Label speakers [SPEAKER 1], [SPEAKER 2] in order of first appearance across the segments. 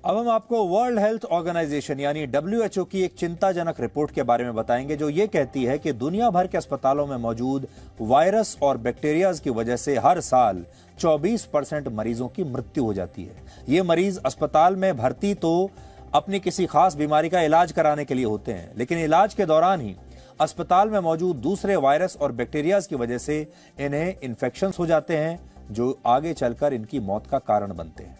[SPEAKER 1] अब हम आपको वर्ल्ड हेल्थ ऑर्गेनाइजेशन यानी WHO की एक चिंताजनक रिपोर्ट के बारे में बताएंगे जो ये कहती है कि दुनिया भर के अस्पतालों में मौजूद वायरस और बैक्टीरिया की वजह से हर साल 24% मरीजों की मृत्यु हो जाती है। ये मरीज अस्पताल में भर्ती तो अपनी किसी खास बीमारी का इलाज कराने के लिए होते हैं, लेकिन इलाज के दौरान ही अस्पताल में मौजूद दूसरे वायरस और बैक्टीरिया की वजह से इन्हें इन्फेक्शन हो जाते हैं जो आगे चलकर इनकी मौत का कारण बनते हैं।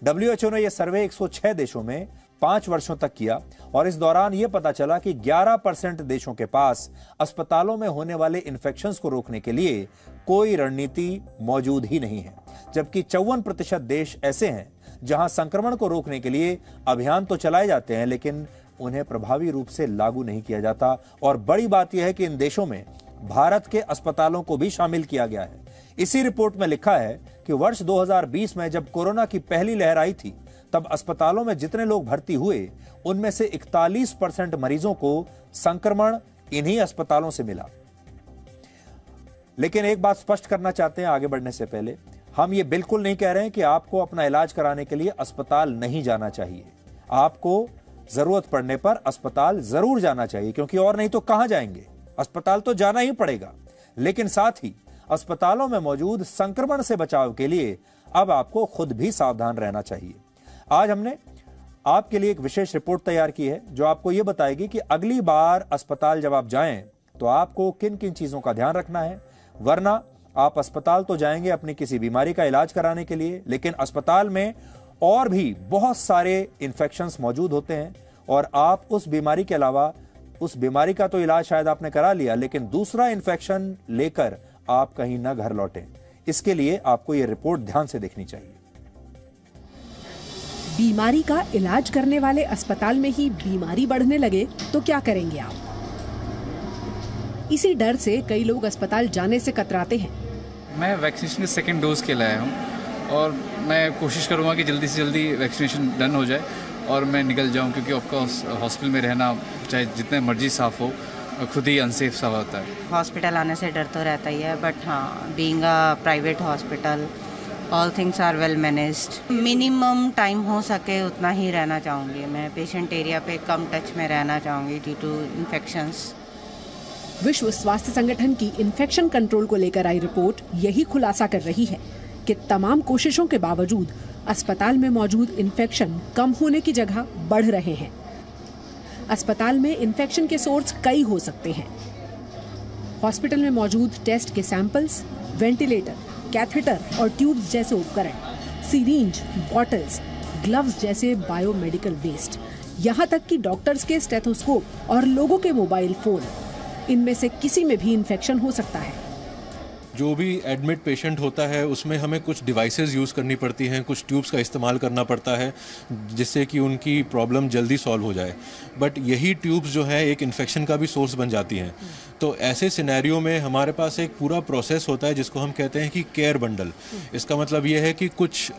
[SPEAKER 1] WHO ने यह सर्वे 106 देशों में 5 वर्षों तक किया और इस दौरान यह पता चला कि 11% देशों के पास अस्पतालों में होने वाले इन्फेक्शंस को रोकने के लिए कोई रणनीति मौजूद ही नहीं है, जबकि 54% देश ऐसे हैं जहां संक्रमण को रोकने के लिए अभियान तो चलाए जाते हैं लेकिन उन्हें प्रभावी रूप से लागू नहीं किया जाता। और बड़ी बात यह है कि इन देशों में भारत के अस्पतालों को भी शामिल किया गया है। इसी रिपोर्ट में लिखा है कि वर्ष 2020 में जब कोरोना की पहली लहर आई थी तब अस्पतालों में जितने लोग भर्ती हुए उनमें से 41% मरीजों को संक्रमण इन्हीं अस्पतालों से मिला। लेकिन एक बात स्पष्ट करना चाहते हैं आगे बढ़ने से पहले, हम ये बिल्कुल नहीं कह रहे हैं कि आपको अपना इलाज कराने के लिए अस्पताल नहीं जाना चाहिए। आपको जरूरत पड़ने पर अस्पताल जरूर जाना चाहिए, क्योंकि और नहीं तो कहां जाएंगे, अस्पताल तो जाना ही पड़ेगा। लेकिन साथ ही अस्पतालों में मौजूद संक्रमण से बचाव के लिए अब आपको खुद भी सावधान रहना चाहिए। आज हमने आपके लिए एक विशेष रिपोर्ट तैयार की है जो आपको यह बताएगी कि अगली बार अस्पताल जब आप जाएं तो आपको किन किन चीजों का ध्यान रखना है, वरना आप अस्पताल तो जाएंगे अपनी किसी बीमारी का इलाज कराने के लिए, लेकिन अस्पताल में और भी बहुत सारे इन्फेक्शंस मौजूद होते हैं और आप उस बीमारी के अलावा उस बीमारी का तो इलाज शायद आपने करा लिया लेकिन दूसरा इन्फेक्शन लेकर आप कहीं न घर लौटें। इसके लिए आपको यह रिपोर्ट ध्यान से देखनी चाहिए।
[SPEAKER 2] बीमारी का इलाज करने वाले अस्पताल में ही बीमारी बढ़ने लगे तो क्या करेंगे आप? इसी डर से कई लोग अस्पताल जाने से कतराते हैं।
[SPEAKER 3] मैं वैक्सीनेशन के सेकेंड डोज के लिए आया हूँ और मैं कोशिश करूँगा कि जल्दी से जल्दी वैक्सीनेशन डन हो जाए और मैं निकल जाऊँ, क्योंकि ऑफकोर्स हॉस्पिटल में रहना चाहे जितने मर्जी साफ हो खुद ही अनसेफ सा होता है।
[SPEAKER 4] हॉस्पिटल आने से डर तो रहता ही है, बट हाँ, being a private hospital all things are well managed. Minimum time हो सके उतना ही रहना चाहूँगी। मैं पेशेंट एरिया पे कम टच में रहना चाहूँगी ड्यू टू इन्फेक्शंस।
[SPEAKER 2] विश्व स्वास्थ्य संगठन की इन्फेक्शन कंट्रोल को लेकर आई रिपोर्ट यही खुलासा कर रही है कि तमाम कोशिशों के बावजूद अस्पताल में मौजूद इन्फेक्शन कम होने की जगह बढ़ रहे हैं। अस्पताल में इन्फेक्शन के सोर्स कई हो सकते हैं। हॉस्पिटल में मौजूद टेस्ट के सैंपल्स, वेंटिलेटर, कैथेटर और ट्यूब्स जैसे उपकरण, सीरिंज, बॉटल्स, ग्लव्स जैसे बायोमेडिकल वेस्ट, यहाँ तक कि डॉक्टर्स के स्टेथोस्कोप और लोगों के मोबाइल फोन, इनमें से किसी में भी इन्फेक्शन हो सकता है।
[SPEAKER 5] जो भी एडमिट पेशेंट होता है उसमें हमें कुछ डिवाइसेस यूज़ करनी पड़ती हैं, कुछ ट्यूब्स का इस्तेमाल करना पड़ता है जिससे कि उनकी प्रॉब्लम जल्दी सॉल्व हो जाए। बट यही ट्यूब्स जो है एक इन्फेक्शन का भी सोर्स बन जाती हैं। तो ऐसे सिनेरियो में हमारे पास एक पूरा प्रोसेस होता है जिसको हम कहते हैं कि केयर बंडल। इसका मतलब ये है कि कुछ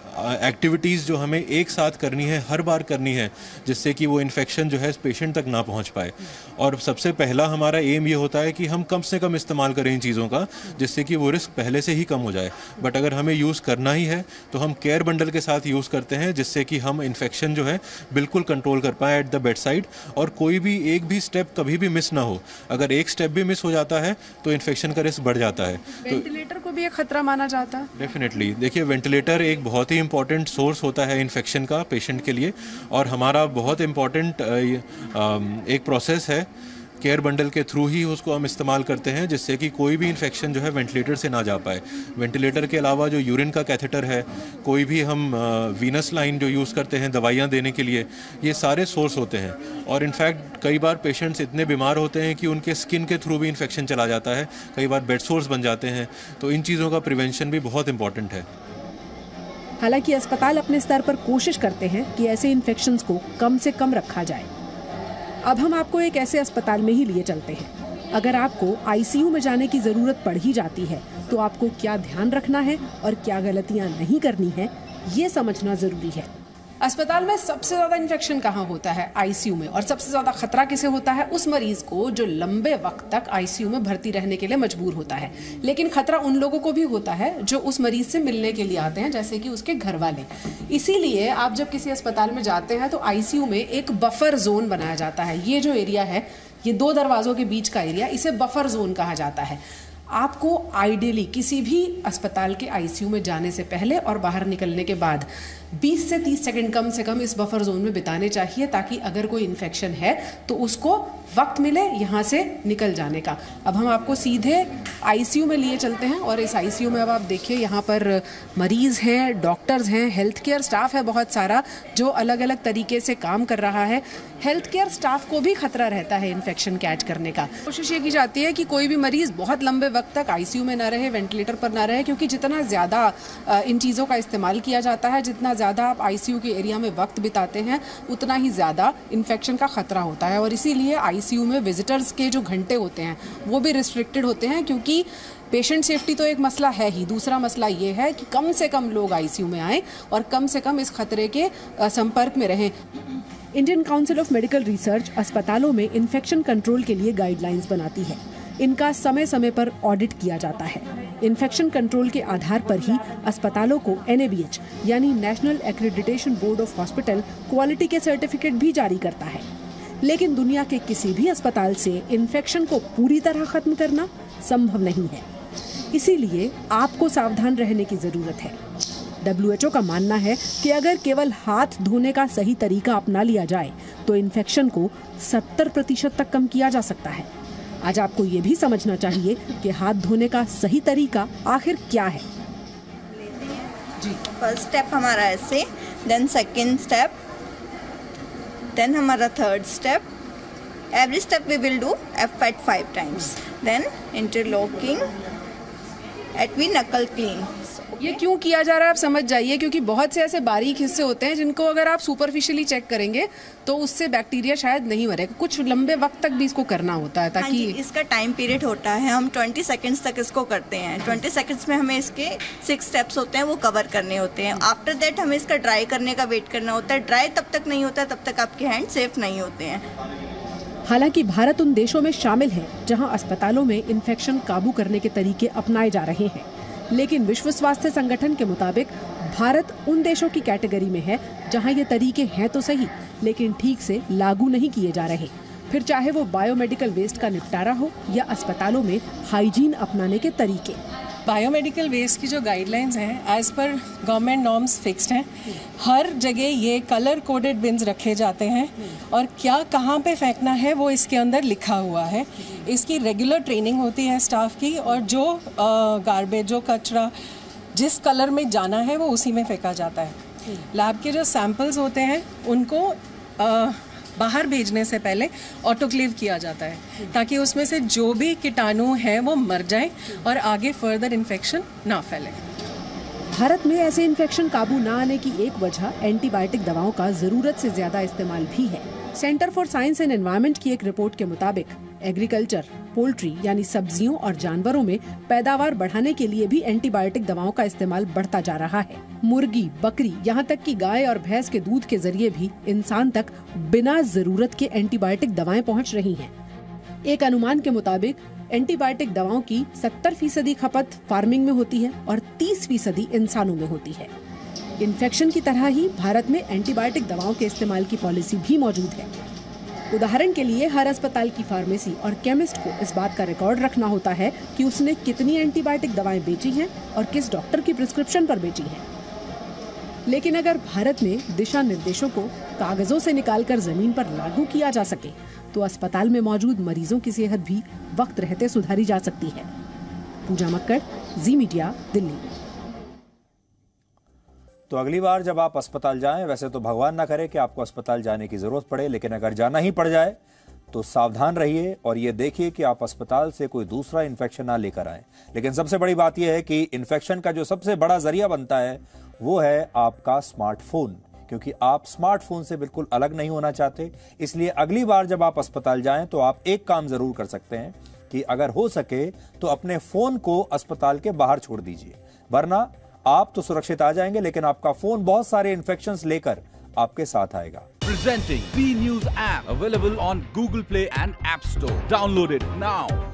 [SPEAKER 5] एक्टिविटीज़ जो हमें एक साथ करनी है, हर बार करनी है, जिससे कि वो इन्फेक्शन जो है पेशेंट तक ना पहुँच पाए। और सबसे पहला हमारा एम ये होता है कि हम कम से कम इस्तेमाल करें इन चीज़ों का, जिससे कि वो रिस्क पहले से ही कम हो जाए। बट अगर हमें यूज़ करना ही है तो हम केयर बंडल के साथ यूज़ करते हैं, जिससे कि हम इन्फेक्शन जो है बिल्कुल कंट्रोल कर पाएँ एट द बेड साइड और कोई भी एक भी स्टेप कभी भी मिस ना हो। अगर एक स्टेप भी मिस हो जाता है तो इन्फेक्शन का रिस्क बढ़ जाता है।
[SPEAKER 6] वेंटिलेटर को भी एक खतरा माना जाता है।
[SPEAKER 5] डेफिनेटली, देखिए वेंटिलेटर एक बहुत ही इंपॉर्टेंट सोर्स होता है इन्फेक्शन का पेशेंट के लिए और हमारा बहुत इम्पॉर्टेंट एक प्रोसेस है। केयर बंडल के थ्रू ही उसको हम इस्तेमाल करते हैं जिससे कि कोई भी इन्फेक्शन जो है वेंटिलेटर से ना जा पाए। वेंटिलेटर के अलावा जो यूरिन का कैथेटर है, कोई भी हम वीनस लाइन जो यूज़ करते हैं दवाइयाँ देने के लिए, ये सारे सोर्स होते हैं। और इनफैक्ट कई बार पेशेंट्स इतने बीमार होते हैं कि उनके स्किन के थ्रू भी इन्फेक्शन चला जाता है, कई बार बेड सोर्स बन जाते हैं। तो इन चीज़ों का प्रिवेंशन भी बहुत इंपॉर्टेंट है।
[SPEAKER 2] हालांकि अस्पताल अपने स्तर पर कोशिश करते हैं कि ऐसे इन्फेक्शंस को कम से कम रखा जाए। अब हम आपको एक ऐसे अस्पताल में ही लिए चलते हैं। अगर आपको आईसीयू में जाने की जरूरत पड़ ही जाती है तो आपको क्या ध्यान रखना है और क्या गलतियां नहीं करनी है, ये समझना जरूरी है। अस्पताल में सबसे ज्यादा इन्फेक्शन कहाँ होता है? आईसीयू में। और सबसे ज्यादा खतरा किसे होता है? उस मरीज को जो लंबे वक्त तक आईसीयू में भर्ती रहने के लिए मजबूर होता है। लेकिन खतरा उन लोगों को भी होता है जो उस मरीज से मिलने के लिए आते हैं, जैसे कि उसके घर वाले। इसीलिए आप जब किसी अस्पताल में जाते हैं तो आईसीयू में एक बफर जोन बनाया जाता है। ये जो एरिया है, ये 2 दरवाजों के बीच का एरिया, इसे बफर जोन कहा जाता है। आपको आइडियली किसी भी अस्पताल के आईसीयू में जाने से पहले और बाहर निकलने के बाद 20 से 30 सेकंड कम से कम इस बफर जोन में बिताने चाहिए, ताकि अगर कोई इन्फेक्शन है तो उसको वक्त मिले यहाँ से निकल जाने का। अब हम आपको सीधे आईसीयू में लिए चलते हैं और इस आईसीयू में अब आप देखिए यहाँ पर मरीज हैं, डॉक्टर्स हैं, हेल्थ केयर स्टाफ है बहुत सारा जो अलग अलग तरीके से काम कर रहा है। हेल्थ केयर स्टाफ को भी खतरा रहता है इन्फेक्शन कैच करने का। कोशिश ये की जाती है कि कोई भी मरीज बहुत लंबे वक्त तक आईसीयू में ना रहे, वेंटिलेटर पर ना रहे, क्योंकि जितना ज़्यादा इन चीज़ों का इस्तेमाल किया जाता है, जितना ज़्यादा आप आईसीयू के एरिया में वक्त बिताते हैं, उतना ही ज़्यादा इन्फेक्शन का खतरा होता है। और इसीलिए आईसीयू में विजिटर्स के जो घंटे होते हैं वो भी रिस्ट्रिक्टेड होते हैं, क्योंकि पेशेंट सेफ्टी तो एक मसला है ही, दूसरा मसला ये है कि कम से कम लोग आईसीयू में आएँ और कम से कम इस खतरे के संपर्क में रहें। Indian council of medical research अस्पतालों में इन्फेक्शन कंट्रोल के लिए गाइडलाइंस बनाती है। इनका समय समय पर ऑडिट किया जाता है। इन्फेक्शन कंट्रोल के आधार पर ही अस्पतालों को NABH यानी national accreditation board of hospital quality के सर्टिफिकेट भी जारी करता है। लेकिन दुनिया के किसी भी अस्पताल से इन्फेक्शन को पूरी तरह खत्म करना संभव नहीं है। इसीलिए आपको सावधान रहने की जरूरत है। WHO का मानना है कि अगर केवल हाथ धोने का सही तरीका अपना लिया जाए तो इन्फेक्शन को 70% तक कम किया जा सकता है। आज आपको ये भी समझना चाहिए कि हाथ धोने का सही तरीका आखिर क्या है।
[SPEAKER 7] जी, फर्स्ट स्टेप हमारा ऐसे, देन सेकंड स्टेप, देन हमारा third step. Every step we will do F at 5 times, then interlocking at we knuckle clean.
[SPEAKER 2] ये क्यों किया जा रहा है आप समझ जाइए, क्योंकि बहुत से ऐसे बारीक हिस्से होते हैं जिनको अगर आप सुपरफिशियली चेक करेंगे तो उससे बैक्टीरिया शायद नहीं मरेगा। कुछ लंबे वक्त तक भी इसको करना होता है ताकि
[SPEAKER 7] इसका टाइम पीरियड होता है। हम 20 सेकंड्स तक इसको करते हैं। 20 सेकंड्स में हमें इसके 6 स्टेप्स होते हैं, वो कवर करने होते हैं। आफ्टर दैट हमें इसका ड्राई करने का वेट करना होता है। ड्राई तब तक नहीं होता तब तक आपके हैंड सेफ नहीं होते हैं।
[SPEAKER 2] हालांकि भारत उन देशों में शामिल है जहां अस्पतालों में इन्फेक्शन काबू करने के तरीके अपनाए जा रहे हैं, लेकिन विश्व स्वास्थ्य संगठन के मुताबिक भारत उन देशों की कैटेगरी में है जहां ये तरीके हैं तो सही, लेकिन ठीक से लागू नहीं किए जा रहे। फिर चाहे वो बायोमेडिकल वेस्ट का निपटारा हो या अस्पतालों में हाइजीन अपनाने के तरीके।
[SPEAKER 8] बायोमेडिकल वेस्ट की जो गाइडलाइंस हैं as per government norms fixed हैं। हर जगह ये कलर कोडेड बिन्स रखे जाते हैं और क्या कहाँ पे फेंकना है वो इसके अंदर लिखा हुआ है। इसकी रेगुलर ट्रेनिंग होती है स्टाफ की, और जो गार्बेज, जो कचरा जिस कलर में जाना है वो उसी में फेंका जाता है। लैब के जो सैंपल्स होते हैं उनको बाहर भेजने से पहले ऑटोक्लेव किया जाता है ताकि उसमें से जो भी कीटाणु हैं वो मर जाएं और आगे फर्दर इन्फेक्शन ना फैले।
[SPEAKER 2] भारत में ऐसे इन्फेक्शन काबू न आने की एक वजह एंटीबायोटिक दवाओं का जरूरत से ज्यादा इस्तेमाल भी है। Centre for science and environment की एक रिपोर्ट के मुताबिक एग्रीकल्चर, पोल्ट्री यानी सब्जियों और जानवरों में पैदावार बढ़ाने के लिए भी एंटीबायोटिक दवाओं का इस्तेमाल बढ़ता जा रहा है। मुर्गी, बकरी, यहाँ तक कि गाय और भैंस के दूध के जरिए भी इंसान तक बिना जरूरत के एंटीबायोटिक दवाएं पहुँच रही हैं। एक अनुमान के मुताबिक एंटीबायोटिक दवाओं की 70% खपत फार्मिंग में होती है और 30% इंसानों में होती है। इन्फेक्शन की तरह ही भारत में एंटीबायोटिक दवाओं के इस्तेमाल की पॉलिसी भी मौजूद है। उदाहरण के लिए हर अस्पताल की फार्मेसी और केमिस्ट को इस बात का रिकॉर्ड रखना होता है कि उसने कितनी एंटीबायोटिक दवाएं बेची हैं और किस डॉक्टर की प्रिस्क्रिप्शन पर बेची हैं। लेकिन अगर भारत में दिशा निर्देशों को कागजों से निकालकर जमीन पर लागू किया जा सके तो अस्पताल में मौजूद मरीजों की सेहत भी वक्त रहते सुधारी जा सकती है। पूजा मक्कड़, जी मीडिया, दिल्ली।
[SPEAKER 1] तो अगली बार जब आप अस्पताल जाएं, वैसे तो भगवान ना करे कि आपको अस्पताल जाने की जरूरत पड़े, लेकिन अगर जाना ही पड़ जाए तो सावधान रहिए और ये देखिए कि आप अस्पताल से कोई दूसरा इन्फेक्शन ना लेकर आए। लेकिन सबसे बड़ी बात यह है कि इन्फेक्शन का जो सबसे बड़ा जरिया बनता है वो है आपका स्मार्टफोन, क्योंकि आप स्मार्टफोन से बिल्कुल अलग नहीं होना चाहते। इसलिए अगली बार जब आप अस्पताल जाएं तो आप एक काम जरूर कर सकते हैं कि अगर हो सके तो अपने फोन को अस्पताल के बाहर छोड़ दीजिए, वरना आप तो सुरक्षित आ जाएंगे लेकिन आपका फोन बहुत सारे इन्फेक्शंस लेकर आपके साथ आएगा।
[SPEAKER 9] Presenting V News app available on Google Play and App Store. Download it now.